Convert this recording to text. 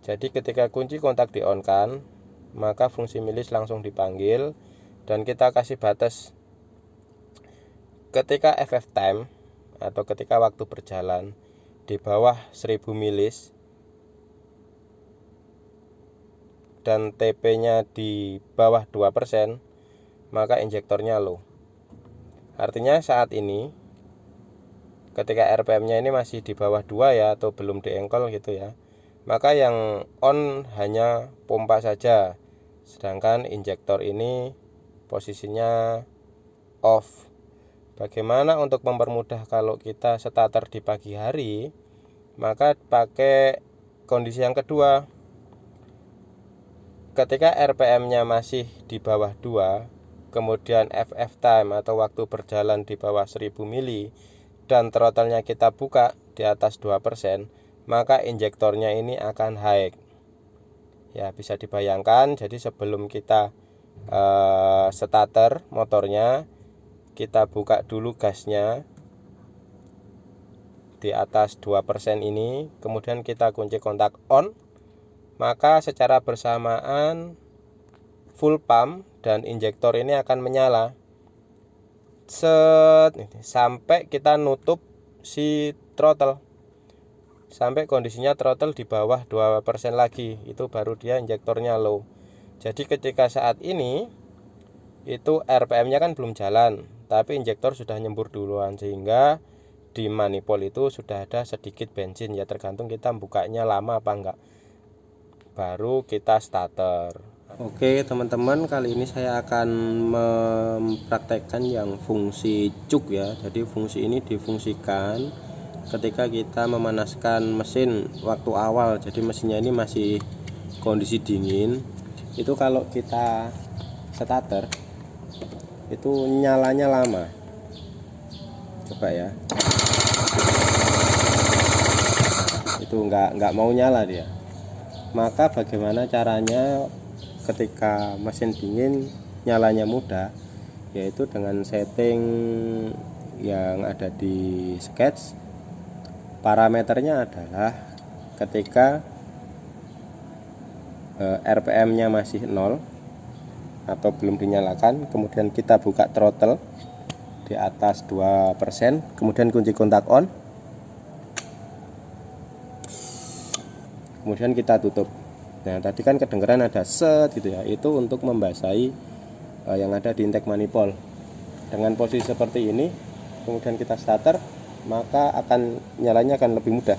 Jadi ketika kunci kontak di on kan, maka fungsi milis langsung dipanggil dan kita kasih batas ketika FF time atau ketika waktu berjalan di bawah 1000 milis dan TP nya di bawah 2%, maka injektornya low. Artinya saat ini ketika RPM nya ini masih di bawah 2 ya, atau belum diengkol gitu ya, maka yang on hanya pompa saja, sedangkan injektor ini posisinya off. Bagaimana untuk mempermudah kalau kita starter di pagi hari? Maka pakai kondisi yang kedua. Ketika RPM nya masih di bawah 2, kemudian FF time atau waktu berjalan di bawah 1000 mili dan throttle-nya kita buka di atas 2%, maka injektornya ini akan high. Ya, bisa dibayangkan, jadi sebelum kita starter motornya, kita buka dulu gasnya di atas 2% ini, kemudian kita kunci kontak on, maka secara bersamaan full pump dan injektor ini akan menyala sampai kita nutup si throttle, sampai kondisinya throttle di bawah 2% lagi, itu baru dia injektornya low. Jadi ketika saat ini itu RPM nya kan belum jalan, tapi injektor sudah nyembur duluan, sehingga di manifold itu sudah ada sedikit bensin ya, tergantung kita bukanya lama apa enggak, baru kita starter. Oke teman-teman, kali ini saya akan mempraktekkan yang fungsi cuk ya. Jadi fungsi ini difungsikan ketika kita memanaskan mesin waktu awal. Jadi mesinnya ini masih kondisi dingin. Itu kalau kita starter itu nyalanya lama. Coba ya. Itu nggak mau nyala dia. Maka bagaimana caranya ketika mesin dingin nyalanya mudah? Yaitu dengan setting yang ada di sketch. Parameternya adalah ketika RPM nya masih 0 atau belum dinyalakan, kemudian kita buka throttle di atas 2%, kemudian kunci kontak on, kemudian kita tutup. Nah tadi kan kedengeran ada set gitu ya, itu untuk membasahi yang ada di intake manifold. Dengan posisi seperti ini kemudian kita starter, maka nyalanya akan lebih mudah.